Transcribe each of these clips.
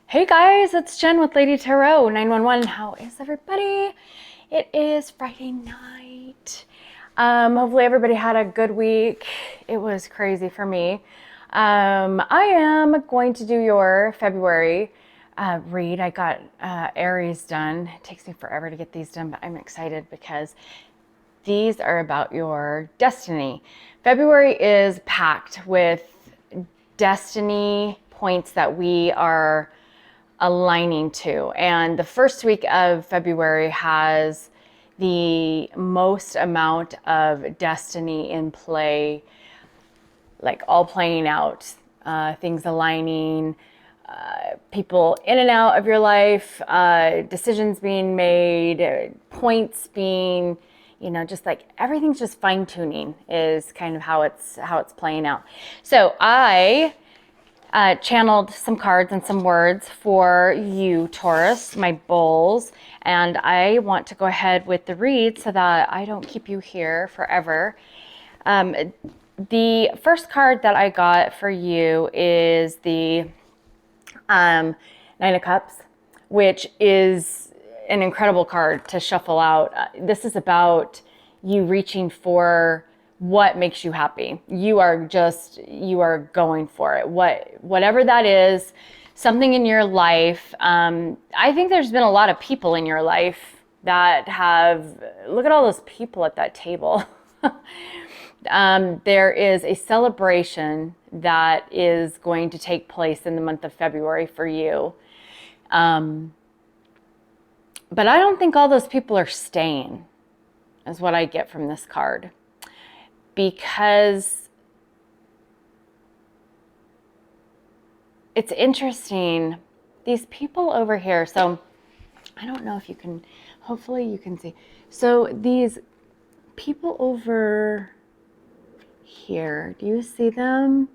Hey guys, it's Jen with Lady Tarot 911. How is everybody? It is Friday night. Hopefully everybody had a good week. It was crazy for me. I am going to do your February read. I got Aries done. It takes me forever to get these done, but I'm excited because these are about your destiny. February is packed with destiny points that we are aligning to. And the first week of February has the most amount of destiny in play, like all playing out, things aligning, people in and out of your life, decisions being made, points being, just like everything's just fine tuning is kind of how it's playing out. So I channeled some cards and some words for you, Taurus, my bulls, and I want to go ahead with the read so that I don't keep you here forever. The first card that I got for you is the Nine of Cups, which is an incredible card to shuffle out. This is about you reaching for what makes you happy. You are going for it. Whatever that is, something in your life. I think there's been a lot of people in your life that look at all those people at that table. There is a celebration that is going to take place in the month of February for you. But I don't think all those people are staying, is what I get from this card. Because it's interesting, these people over here, so I don't know if you can, hopefully you can see. So these people over here, do you see them?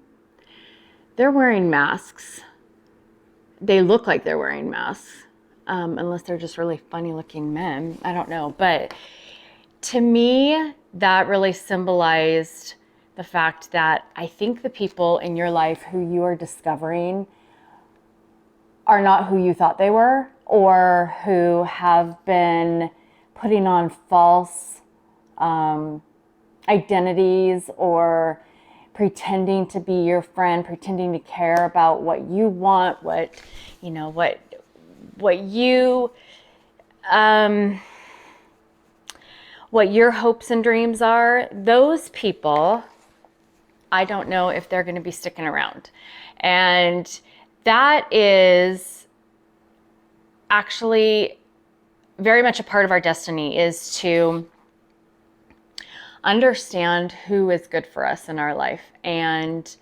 They're wearing masks. They look like they're wearing masks, unless they're just really funny looking men. I don't know, but to me, that really symbolized the fact that I think the people in your life who you are discovering are not who you thought they were, or who have been putting on false identities, or pretending to be your friend, pretending to care about what you want, what your hopes and dreams are. Those people, I don't know if they're going to be sticking around. And that is actually very much a part of our destiny, is to understand who is good for us in our life and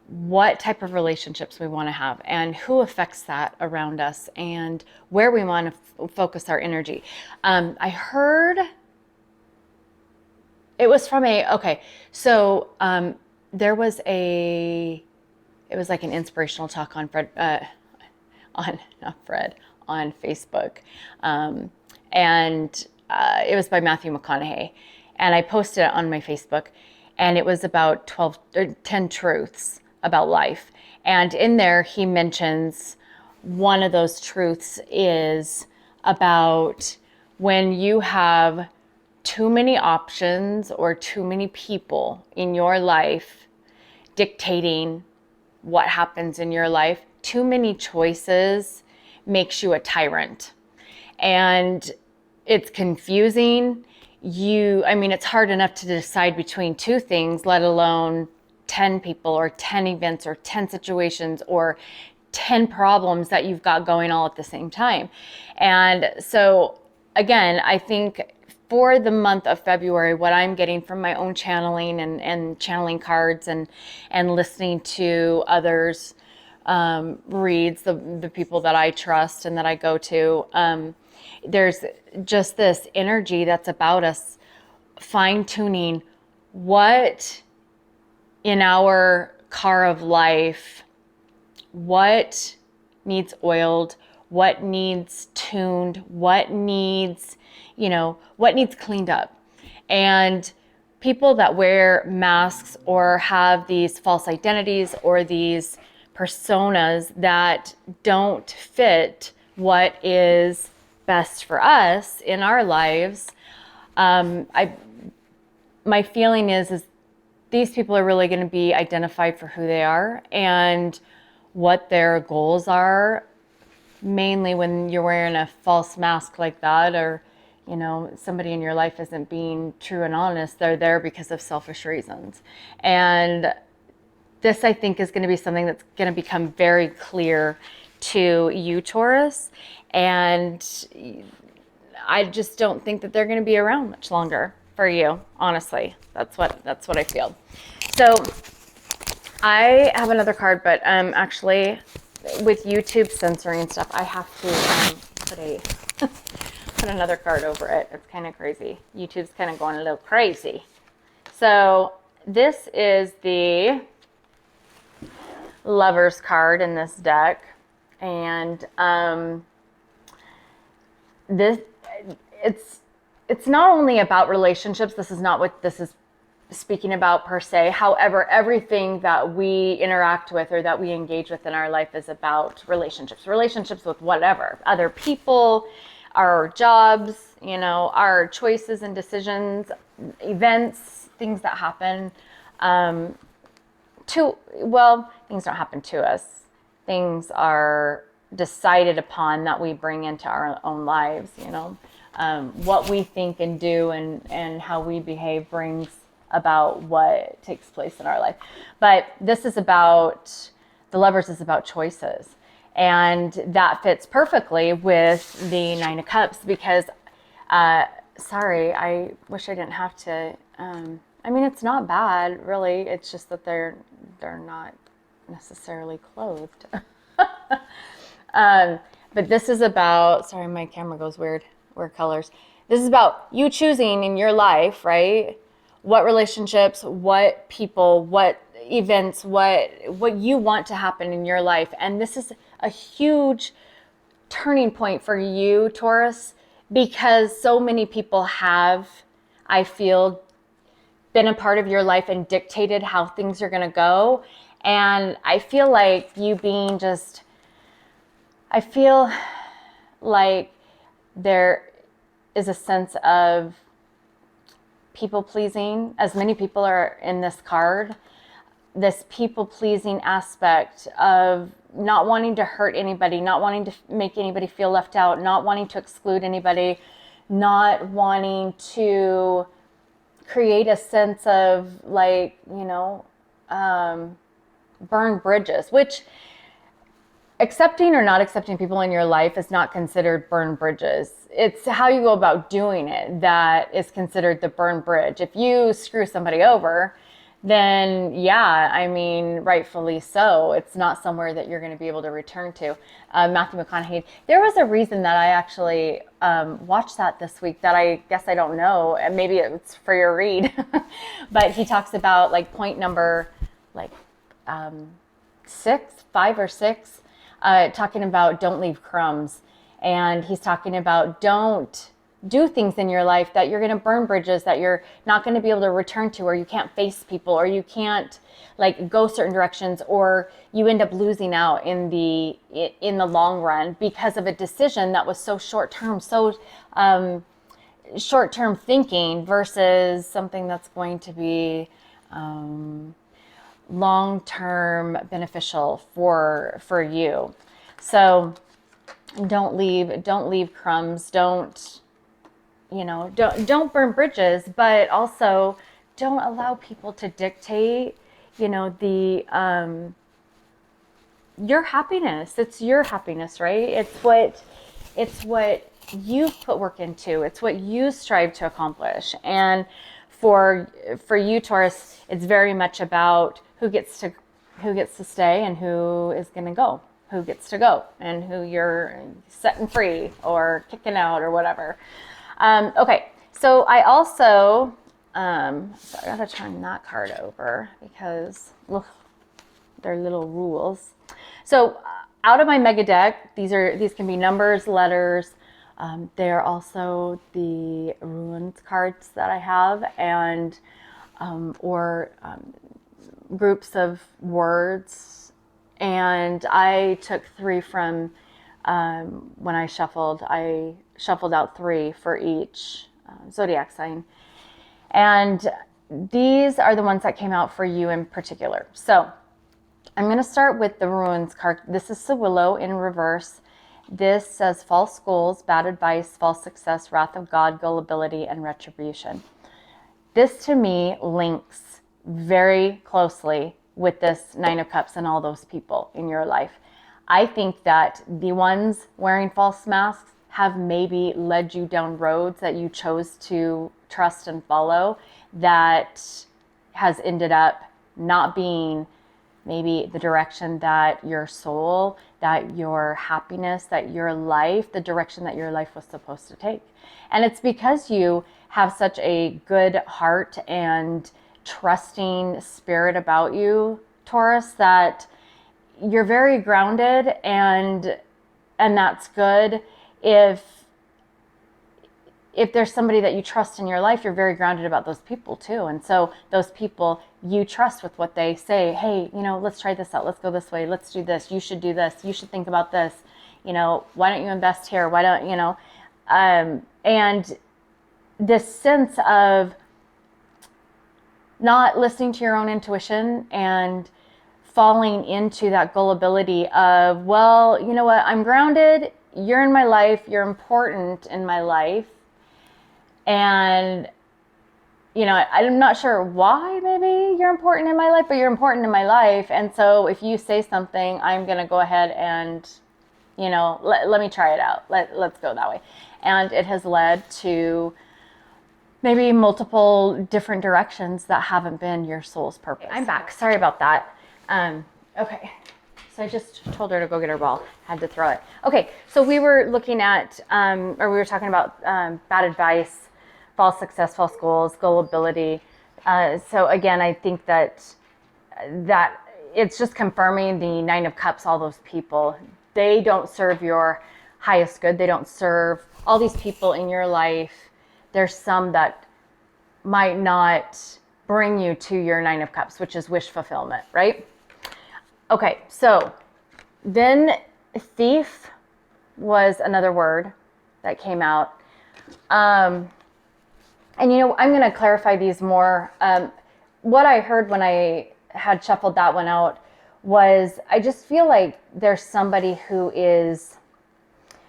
what type of relationships we want to have and who affects that around us and where we want to focus our energy. I heard it was from there was it was like an inspirational talk on on Facebook. And it was by Matthew McConaughey. And I posted it on my Facebook, and it was about 10 truths about life. And in there, he mentions one of those truths is about when you have too many options or too many people in your life dictating what happens in your life, too many choices makes you a tyrant. And it's confusing. It's hard enough to decide between two things, let alone 10 people or 10 events or 10 situations or 10 problems that you've got going all at the same time. And so again, I think for the month of February, what I'm getting from my own channeling and channeling cards and listening to others reads, the people that I trust and that I go to, there's just this energy that's about us fine-tuning what in our car of life, what needs oiled, what needs tuned, what needs cleaned up. And people that wear masks or have these false identities or these personas that don't fit what is best for us in our lives. My feeling is these people are really going to be identified for who they are and what their goals are. Mainly when you're wearing a false mask like that, or somebody in your life isn't being true and honest, they're there because of selfish reasons. And this, I think, is going to be something that's going to become very clear to you, Taurus. And I just don't think that they're going to be around much longer for you, honestly. That's what I feel. So I have another card, but actually with YouTube censoring stuff, I have to put another card over it. It's kind of crazy. YouTube's kind of going a little crazy. So this is the Lovers card in this deck, and it's not only about relationships. This is not what this is speaking about per se. However, everything that we interact with or that we engage with in our life is about relationships with whatever, other people, our jobs, our choices and decisions, events, things that happen things don't happen to us. Things are decided upon that we bring into our own lives, what we think and do and how we behave brings about what takes place in our life. But this is about, the Lovers is about choices. And that fits perfectly with the Nine of Cups because, sorry, I wish I didn't have to, it's not bad, really. It's just that they're not necessarily clothed. But this is about, sorry, my camera goes weird colors. This is about you choosing in your life, right? What relationships, what people, what events, what you want to happen in your life. And this is a huge turning point for you, Taurus, because so many people have, I feel, been a part of your life and dictated how things are going to go. And I feel like I feel like there is a sense of people pleasing, as many people are in this card, this people pleasing aspect of not wanting to hurt anybody, not wanting to make anybody feel left out, not wanting to exclude anybody, not wanting to create a sense of burn bridges, which accepting or not accepting people in your life is not considered burn bridges. It's how you go about doing it that is considered the burn bridge. If you screw somebody over, then rightfully so. It's not somewhere that you're going to be able to return to. Matthew McConaughey, there was a reason that I actually watched that this week that I guess I don't know, and maybe it's for your read, but he talks about point number 5 or 6, talking about don't leave crumbs. And he's talking about don't do things in your life that you're going to burn bridges that you're not going to be able to return to, or you can't face people, or you can't go certain directions, or you end up losing out in the long run because of a decision that was so short-term thinking versus something that's going to be long-term beneficial for you. So don't leave crumbs. Don't burn bridges, but also don't allow people to dictate, your happiness. It's your happiness, right? It's what you put work into. It's what you strive to accomplish. And for you, Taurus, it's very much about who gets to stay and who is going to go, who gets to go, and who you're setting free or kicking out or whatever. Okay, so I also, so I gotta turn that card over because they're little rules. So out of my mega deck, these can be numbers, letters. They're also the runes cards that I have, and or groups of words And I took 3 from when I shuffled out 3 for each zodiac sign. And these are the ones that came out for you in particular. So I'm going to start with the Ruins card. This is Sewillow in reverse. This says false goals, bad advice, false success, wrath of God, gullibility, and retribution. This to me links very closely with this 9 of Cups and all those people in your life. I think that the ones wearing false masks have maybe led you down roads that you chose to trust and follow that has ended up not being maybe the direction that your soul, that your happiness, that your life, the direction that your life was supposed to take. And it's because you have such a good heart and trusting spirit about you, Taurus, that you're very grounded, and that's good. If there's somebody that you trust in your life, you're very grounded about those people too. And so those people you trust with what they say. Hey, let's try this out. Let's go this way. Let's do this. You should do this. You should think about this. Why don't you invest here? Why don't, and this sense of not listening to your own intuition and falling into that gullibility of, well, you know what? I'm grounded. You're in my life. You're important in my life. And, I'm not sure why maybe you're important in my life, but you're important in my life. And so if you say something, I'm going to go ahead and, let me try it out. Let's go that way. And it has led to maybe multiple different directions that haven't been your soul's purpose. I'm back. Sorry about that. Okay. So I just told her to go get her ball. Had to throw it. Okay. So we were looking at, we were talking about bad advice, false success, false goals, gullibility. So again, I think that it's just confirming the 9 of Cups, all those people. They don't serve your highest good. They don't serve all these people in your life. There's some that might not bring you to your 9 of Cups, which is wish fulfillment, right? Okay, so then thief was another word that came out. And I'm going to clarify these more. What I heard when I had shuffled that one out was I just feel like there's somebody who is,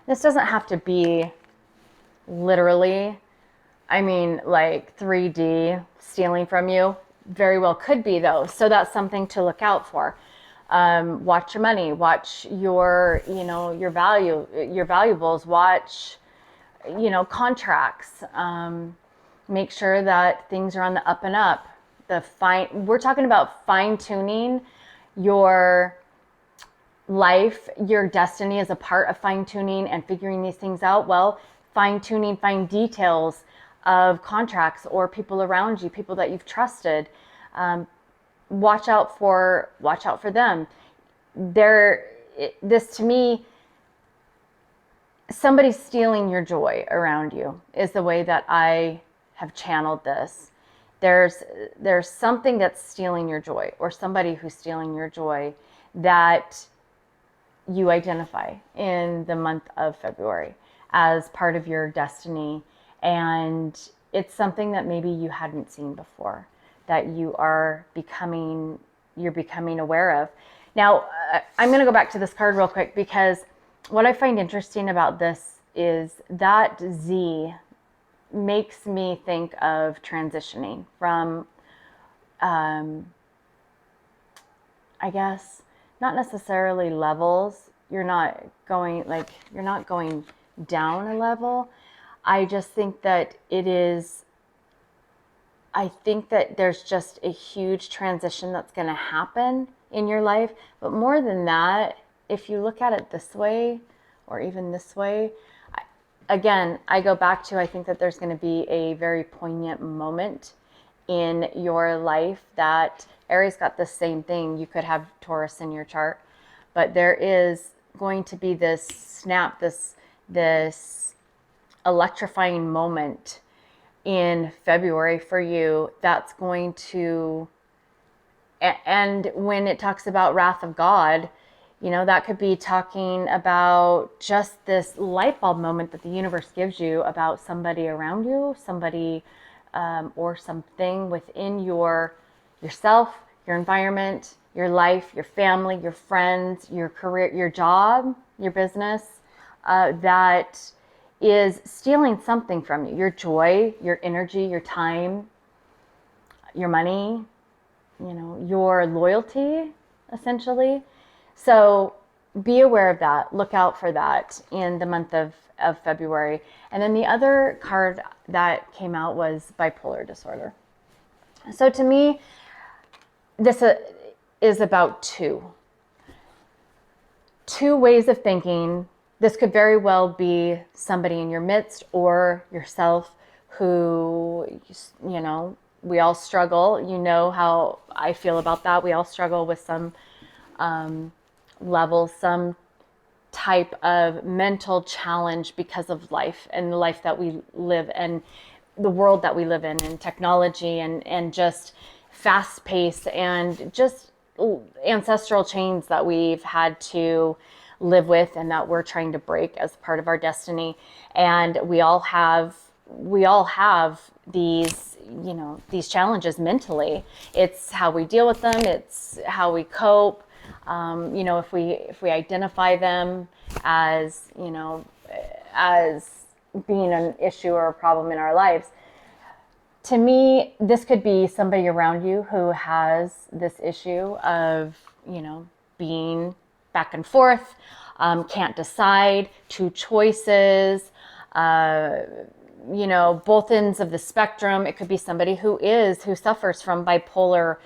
this doesn't have to be literally, like 3D stealing from you. Very well could be though. So that's something to look out for. Watch your money, watch your, your valuables, watch, contracts, make sure that things are on the up and up. We're talking about fine tuning your life. Your destiny is a part of fine tuning and figuring these things out. Well, fine tuning, fine details of contracts or people around you, people that you've trusted. Watch out for them. This to me, somebody stealing your joy around you is the way that I have channeled this. There's something that's stealing your joy, or somebody who's stealing your joy that you identify in the month of February as part of your destiny. And it's something that maybe you hadn't seen before, that you're becoming aware of. Now, I'm going to go back to this card real quick, because what I find interesting about this is that Z makes me think of transitioning from, I guess, not necessarily levels. You're not going down a level. I just think that I think that there's just a huge transition that's going to happen in your life. But more than that, if you look at it this way, or even this way, again, I go back to, I think that there's going to be a very poignant moment in your life that Aries got the same thing. You could have Taurus in your chart, but there is going to be this snap, this electrifying moment in February for you that's going to, and when it talks about wrath of God, You know, that could be talking about just this light bulb moment that the universe gives you about somebody around you, somebody or something within yourself, your environment, your life, your family, your friends, your career, your job, your business, that is stealing something from you. Your joy, your energy, your time, your money, you know, your loyalty, essentially. So be aware of that. Look out for that in the month of February. And then the other card that came out was bipolar disorder. So to me, this is about two ways of thinking. This could very well be somebody in your midst or yourself who, you know, we all struggle. You know how I feel about that. We all struggle with some level, some type of mental challenge because of life and the life that we live and the world that we live in, and technology and just fast pace and just ancestral chains that we've had to live with and that we're trying to break as part of our destiny. And we all have these, you know, these challenges mentally. It's how we deal with them. It's how we cope. You know, if we identify them as, you know, as being an issue or a problem in our lives. To me, this could be somebody around you who has this issue of, you know, being back and forth, can't decide, two choices, you know, both ends of the spectrum. It could be somebody who suffers from bipolar,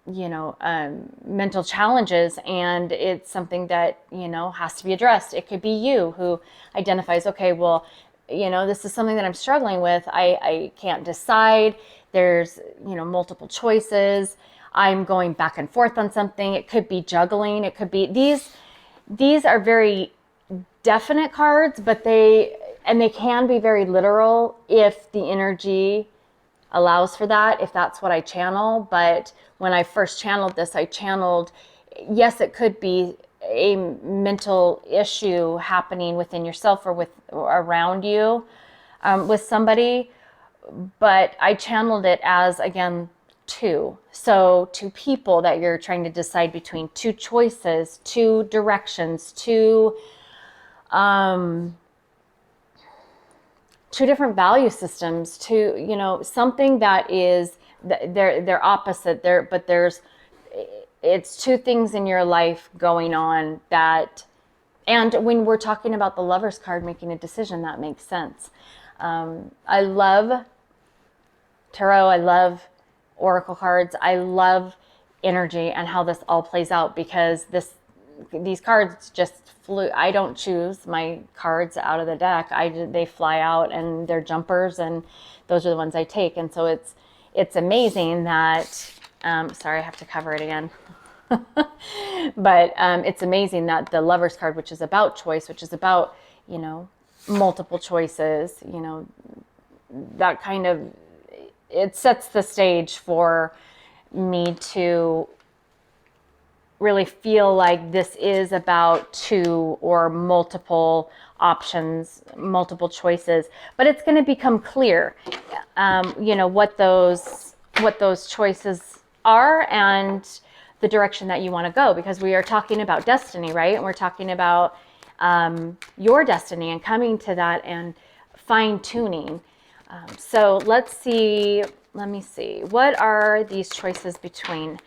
you know, mental challenges, and it's something that, you know, has to be addressed. It could be you who identifies, okay, well, you know, this is something that I'm struggling with. I can't decide. There's, you know, multiple choices. I'm going back and forth on something. It could be juggling. It could be these are very definite cards, but they can be very literal if the energy allows for that, if that's what I channel. But when I first channeled this, I channeled, yes, it could be a mental issue happening within yourself or around you, with somebody, but I channeled it as, again, two people that you're trying to decide between, two choices, two directions, two different value systems, to, you know, something that is, they're opposite there, but it's two things in your life going on that, and when we're talking about the Lover's card, making a decision, that makes sense. I love tarot. I love oracle cards. I love energy and how this all plays out, because these cards just flew. I don't choose my cards out of the deck. They fly out, and they're jumpers, and those are the ones I take. And so it's amazing that, sorry, I have to cover it again. But it's amazing that the Lover's card, which is about choice, which is about, you know, multiple choices, you know, that kind of, it sets the stage for me to really feel like this is about two or multiple options, multiple choices. But it's going to become clear, you know, what those choices are and the direction that you want to go, because we are talking about destiny, right? And we're talking about your destiny and coming to that and fine tuning. So let me see. What are these choices between?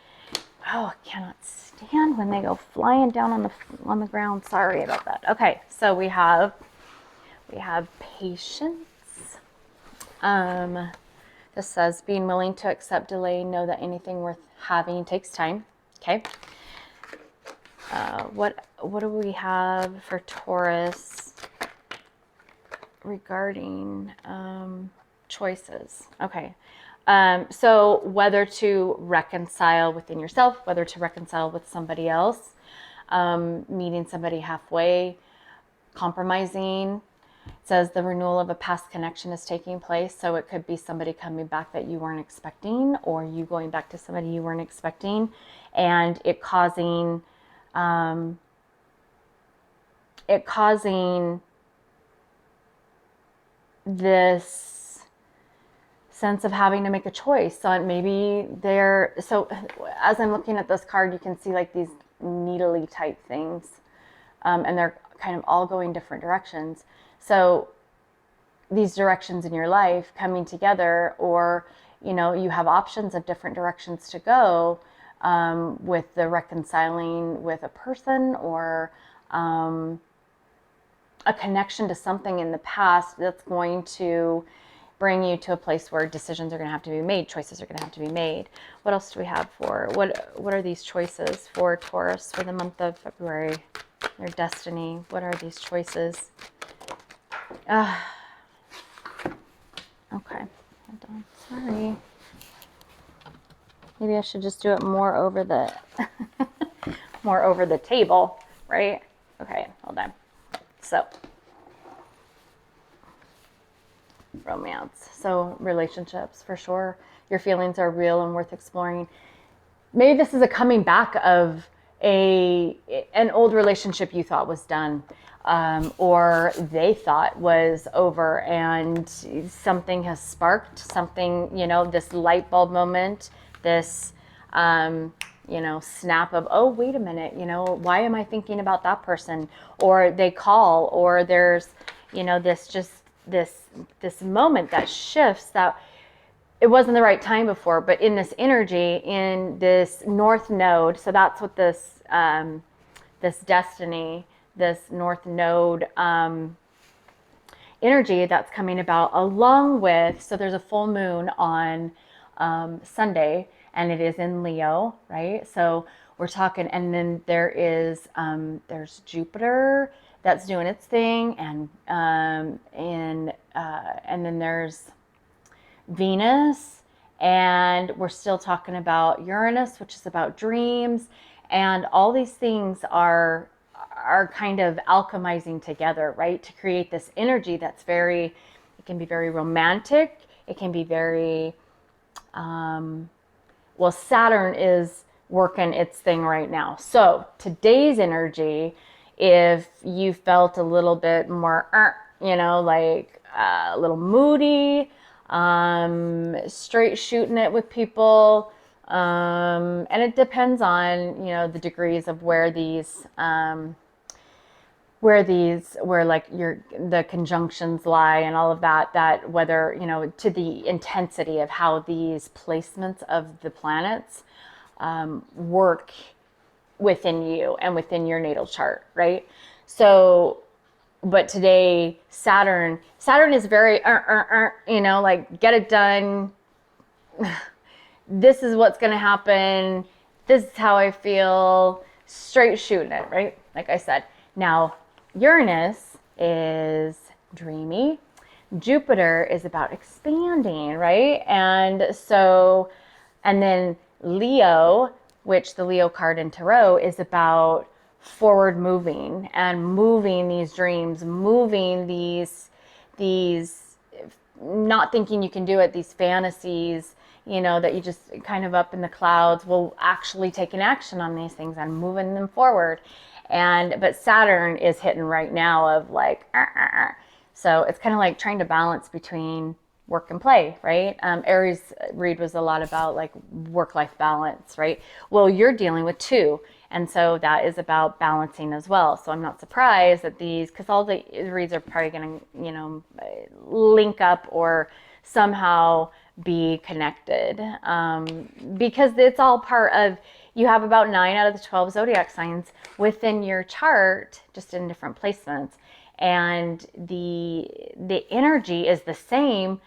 Oh, I cannot stand when they go flying down on the ground. Sorry about that. Okay, so we have patience. This says being willing to accept delay, know that anything worth having takes time. Okay. What do we have for Taurus regarding choices? Okay. So whether to reconcile within yourself, whether to reconcile with somebody else, meeting somebody halfway, compromising. It says the renewal of a past connection is taking place. So it could be somebody coming back that you weren't expecting, or you going back to somebody you weren't expecting, and it causing it causing this sense of having to make a choice on maybe so as I'm looking at this card, you can see like these needly type things, and they're kind of all going different directions. So these directions in your life coming together, or you have options of different directions to go, with the reconciling with a person, or a connection to something in the past that's going to bring you to a place where decisions are going to have to be made, choices are going to have to be made. What else do we have for, what are these choices for Taurus for the month of February? Their destiny. What are these choices? Okay, hold on. Sorry. Maybe I should just do it more over the more over the table, right? Okay, hold on. So, romance. So, relationships, for sure. Your feelings are real and worth exploring. Maybe this is a coming back of an old relationship you thought was done, or they thought was over, and something has sparked something, this light bulb moment, this snap of, oh, wait a minute, why am I thinking about that person? Or they call, or there's, this moment that shifts, that it wasn't the right time before, but in this energy, in this north node. So that's what this, this destiny, this north node, energy that's coming about, along with, so there's a full moon on, Sunday, and it is in Leo, right? So we're talking, and then there's Jupiter that's doing its thing, and then there's Venus, and we're still talking about Uranus, which is about dreams, and all these things are kind of alchemizing together, right? To create this energy that's it can be very romantic, it can be very, well, Saturn is working its thing right now. So today's energy, if you felt a little bit more, like a little moody, straight shooting it with people, and it depends on, the degrees of where like the conjunctions lie and all of that whether, to the intensity of how these placements of the planets work within you and within your natal chart, right? So, but today Saturn is very like, get it done. This is what's going to happen. This is how I feel. Straight shooting it, right? Like I said. Now, Uranus is dreamy. Jupiter is about expanding, right? And then Leo, which the Leo card in Tarot is about forward moving and moving these dreams, moving these not thinking you can do it, these fantasies, that you just kind of up in the clouds, well, actually taking action on these things and moving them forward. But Saturn is hitting right now of like, so it's kind of like trying to balance between work and play, right? Aries read was a lot about like work-life balance, right? Well, you're dealing with two. And so that is about balancing as well. So I'm not surprised that because all the reads are probably going to, link up or somehow be connected, because it's all part of, you have about 9 out of the 12 zodiac signs within your chart, just in different placements. And the energy is the same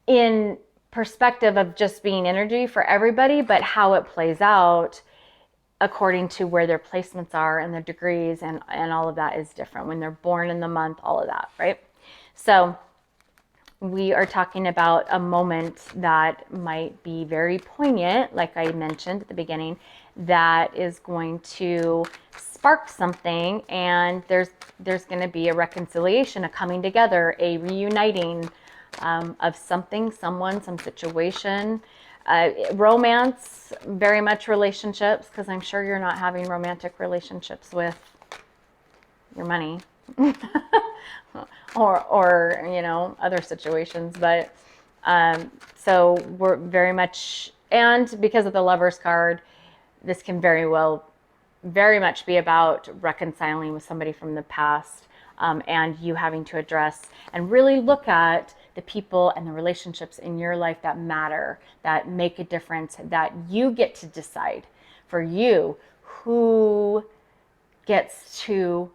in perspective of just being energy for everybody, but how it plays out according to where their placements are and their degrees and all of that is different when they're born in the month, all of that, right? So we are talking about a moment that might be very poignant, like I mentioned at the beginning, that is going to spark something, and there's going to be a reconciliation, a coming together, a reuniting of something, someone, some situation, Romance, very much relationships, because I'm sure you're not having romantic relationships with your money. or you know, other situations. But so we're very much, and because of the Lovers card, this can very much be about reconciling with somebody from the past, and you having to address and really look at the people and the relationships in your life that matter, that make a difference, that you get to decide for you who gets to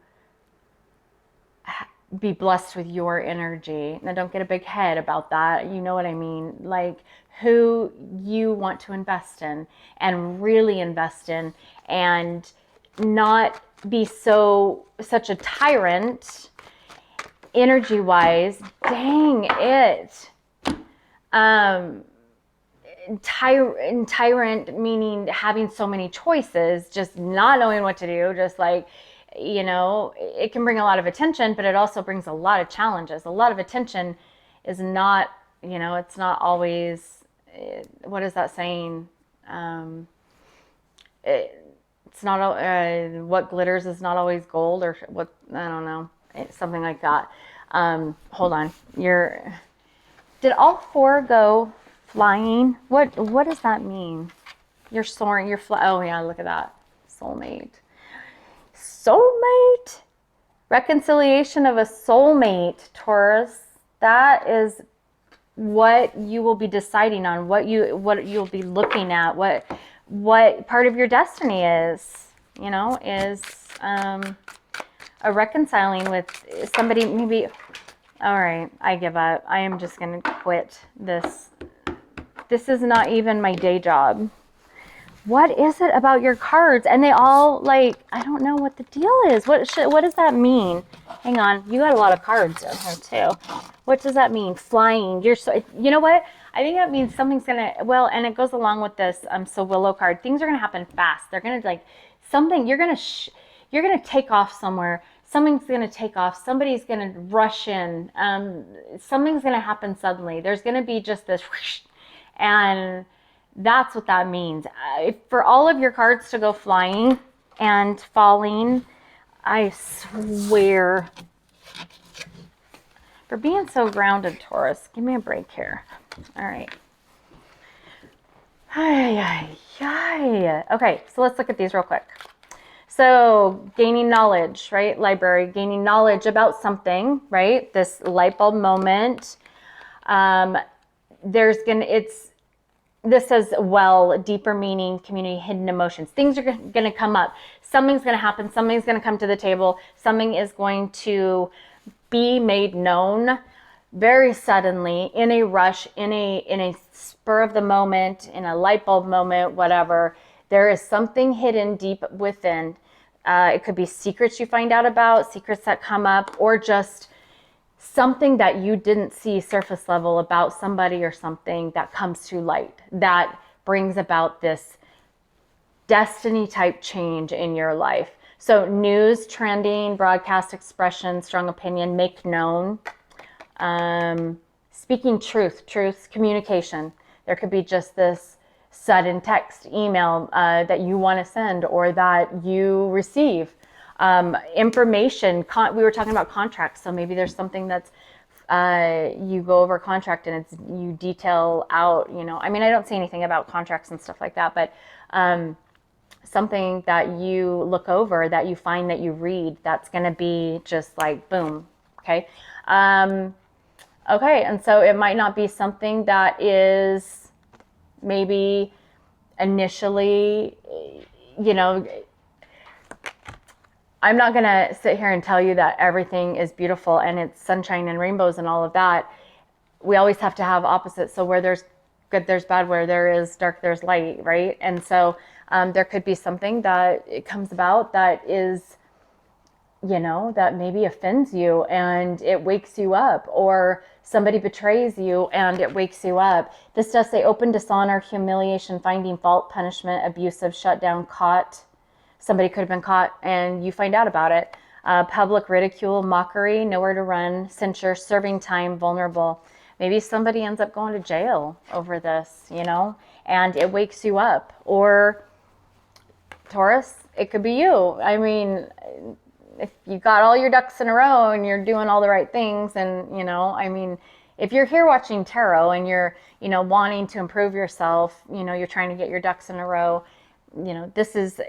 be blessed with your energy. Now, don't get a big head about that. You know what I mean? Like, who you want to invest in and really invest in, and not be such a tyrant energy wise. Dang it. Tyrant meaning having so many choices, just not knowing what to do, just like, you know, it can bring a lot of attention, but it also brings a lot of challenges. A lot of attention is not, you know, it's not always, what is that saying? It's not, what glitters is not always gold, or what, I don't know, something like that. Hold on. Did all four go flying? What does that mean? You're soaring, oh yeah, look at that. Soulmate. Soulmate? Reconciliation of a soulmate, Taurus. That is what you will be deciding on, what you'll be looking at, what part of your destiny is, you know, is a reconciling with somebody. Maybe, all right, I give up. I am just going to quit this. This is not even my day job. What is it about your cards? And they all, like, I don't know what the deal is. What does that mean? Hang on. You got a lot of cards in here too. What does that mean? Flying. You know what? I think that means something's going to, well, and it goes along with this So Willow card. Things are going to happen fast. They're going to, like, something, you're going to take off somewhere. Something's going to take off. Somebody's going to rush in. Something's going to happen suddenly. There's going to be just this whoosh, and that's what that means. For all of your cards to go flying and falling, I swear, for being so grounded, Taurus, give me a break here. All right. Okay, so let's look at these real quick. So gaining knowledge, right? Library, gaining knowledge about something, right? This light bulb moment. This says, well, deeper meaning, community, hidden emotions. Things are going to come up. Something's going to happen. Something's going to come to the table. Something is going to be made known very suddenly, in a rush, in a spur of the moment, in a light bulb moment, whatever. There is something hidden deep within. It could be secrets you find out about, secrets that come up, or just something that you didn't see surface level about somebody or something that comes to light, that brings about this destiny type change in your life. So news, trending, broadcast, expression, strong opinion, make known, speaking truth, communication. There could be just this sudden text, email that you want to send or that you receive. Information, we were talking about contracts, so maybe there's something that's, you go over a contract and you detail out, you know, I mean, I don't see anything about contracts and stuff like that, but something that you look over, that you find, that you read, that's going to be just like, boom, okay? Okay, and so it might not be something that is maybe initially, you know, I'm not going to sit here and tell you that everything is beautiful and it's sunshine and rainbows and all of that. We always have to have opposites. So where there's good, there's bad. Where there is dark, there's light, right? And so there could be something that it comes about that is, you know, that maybe offends you and it wakes you up, or somebody betrays you and it wakes you up. This does say open dishonor, humiliation, finding fault, punishment, abusive, shut down, caught. Somebody could have been caught and you find out about it. Public ridicule, mockery, nowhere to run, censure, serving time, vulnerable. Maybe somebody ends up going to jail over this, you know, and it wakes you up. Or Taurus, it could be you. I mean, if you got all your ducks in a row and you're doing all the right things, and, you know, I mean, if you're here watching tarot and you're, you know, wanting to improve yourself, you know, you're trying to get your ducks in a row, you know, this is,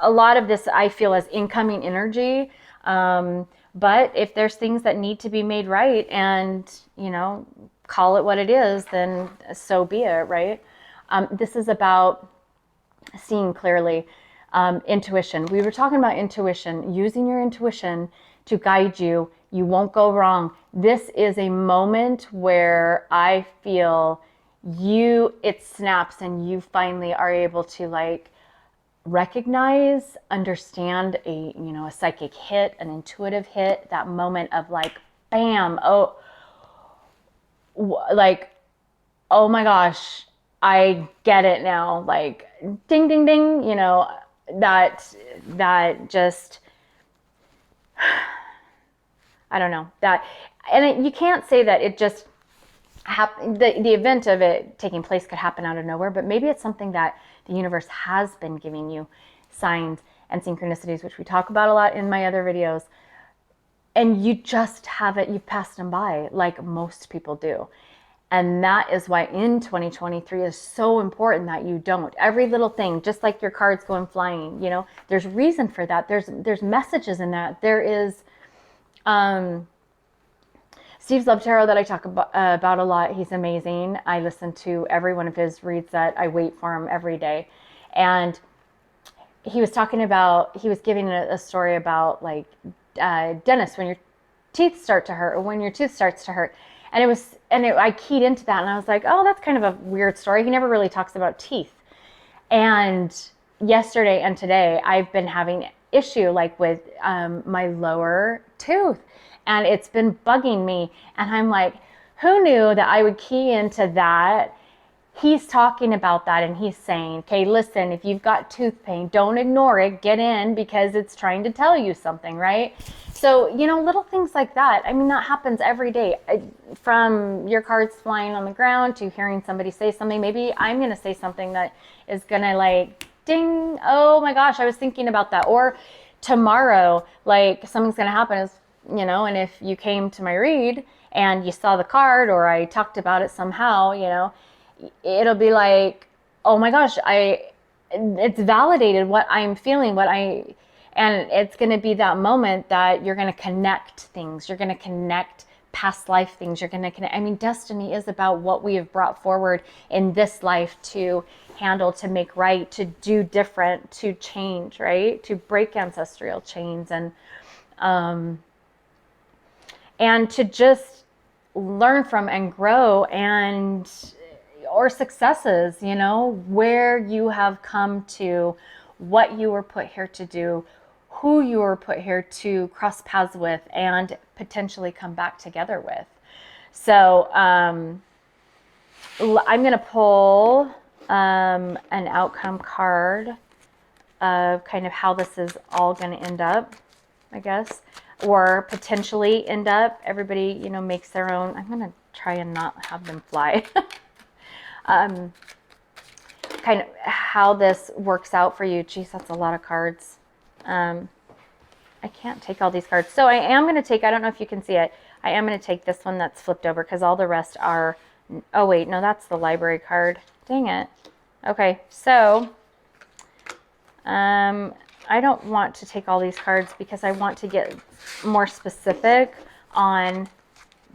a lot of this I feel as incoming energy. But if there's things that need to be made right, and, you know, call it what it is, then so be it, right? This is about seeing clearly. Intuition. We were talking about intuition, using your intuition to guide you. You won't go wrong. This is a moment where I feel it snaps and you finally are able to like recognize, understand a psychic hit, an intuitive hit, that moment of like, bam, like, oh my gosh, I get it now. Like, ding, ding, ding, you know, that just, I don't know, that, and you can't say that it just happened. The event of it taking place could happen out of nowhere, but maybe it's something that the universe has been giving you signs and synchronicities, which we talk about a lot in my other videos, and you just haven't, you've passed them by like most people do. And that is why in 2023 is so important that you don't. Every little thing, just like your cards going flying, you know, there's reason for that. There's messages in that. There is Steve's Love Tarot that I talk about a lot. He's amazing. I listen to every one of his reads that I wait for him every day. And he was talking about, he was giving a story about like dentist, when your teeth start to hurt, or when your tooth starts to hurt. And I keyed into that, and I was like, oh, that's kind of a weird story. He never really talks about teeth. And yesterday and today, I've been having issue like with my lower tooth, and it's been bugging me. And I'm like, who knew that I would key into that? He's talking about that, and he's saying, okay, listen, if you've got tooth pain, don't ignore it. Get in, because it's trying to tell you something, right? So, you know, little things like that. I mean, that happens every day. From your cards flying on the ground to hearing somebody say something. Maybe I'm going to say something that is going to like, ding, oh my gosh, I was thinking about that. Or tomorrow, like, something's going to happen, is, you know, and if you came to my read and you saw the card, or I talked about it somehow, you know, it'll be like, oh my gosh, it's validated what I'm feeling, and it's going to be that moment that you're going to connect things. You're going to connect past life things. You're going to connect. I mean, destiny is about what we have brought forward in this life to handle, to make right, to do different, to change, right? To break ancestral chains, and to just learn from and grow, and or successes, you know, where you have come to, what you were put here to do, who you were put here to cross paths with, and potentially come back together with. So I'm going to pull an outcome card of kind of how this is all going to end up, I guess, or potentially end up. Everybody, you know, makes their own. I'm going to try and not have them fly. Kind of how this works out for you. Geez, that's a lot of cards. I can't take all these cards. So I am going to take, I don't know if you can see it, I am going to take this one that's flipped over, because all the rest are, oh wait, no, that's the library card. Dang it. Okay, so I don't want to take all these cards, because I want to get more specific on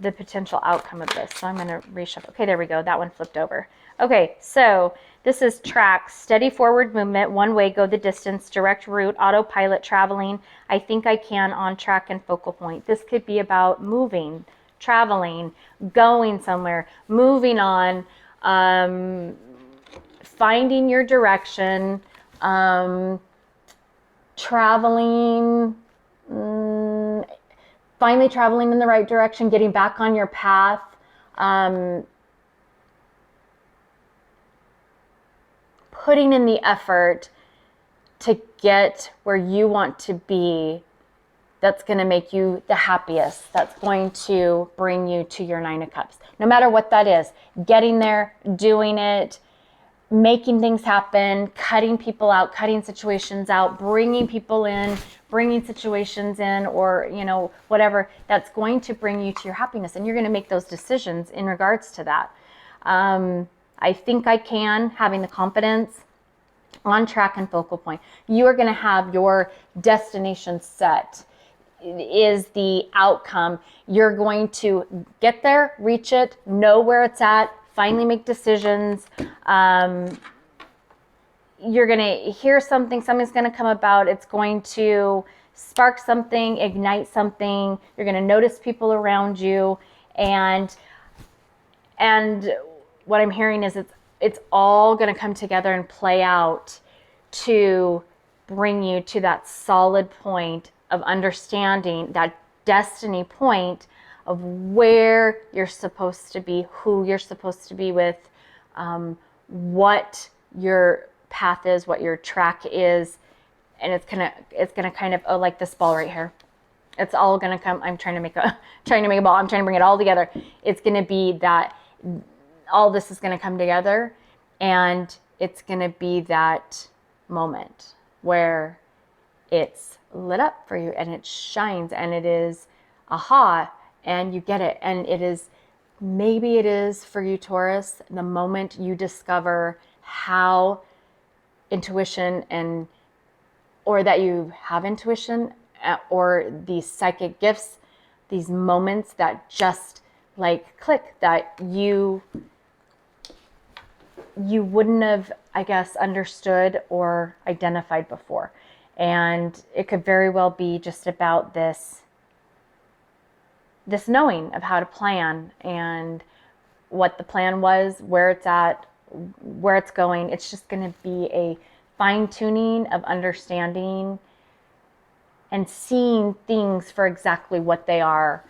the potential outcome of this. So I'm going to reshuffle. Okay, there we go. That one flipped over. Okay, so this is track, steady forward movement, one way, go the distance, direct route, autopilot, traveling, I think I can, on track, and focal point. This could be about moving, traveling, going somewhere, moving on, finding your direction, traveling, finally traveling in the right direction, getting back on your path, putting in the effort to get where you want to be that's going to make you the happiest, that's going to bring you to your 9 of Cups. No matter what that is, getting there, doing it, making things happen, cutting people out, cutting situations out, bringing people in, bringing situations in, or, you know, whatever, that's going to bring you to your happiness. And you're going to make those decisions in regards to that. I think I can, having the confidence, on track and focal point. You are going to have your destination set, is the outcome. You're going to get there, reach it, know where it's at, finally make decisions. You're going to hear something, something's going to come about. It's going to spark something, ignite something. You're going to notice people around you. And what I'm hearing is it's all going to come together and play out to bring you to that solid point of understanding, that destiny point of where you're supposed to be, who you're supposed to be with, what your path is, what your track is. And it's gonna kind of, like this ball right here. It's all gonna come. I'm trying to make a ball. I'm trying to bring it all together. It's gonna be that all this is gonna come together, and it's gonna be that moment where it's lit up for you and it shines and it is aha, and you get it. And it is, maybe it is for you, Taurus, the moment you discover how intuition or that you have intuition, or these psychic gifts, these moments that just like click, that you wouldn't have, I guess, understood or identified before. And it could very well be just about this knowing of how to plan and what the plan was, where it's at, where it's going. It's just going to be a fine-tuning of understanding and seeing things for exactly what they are,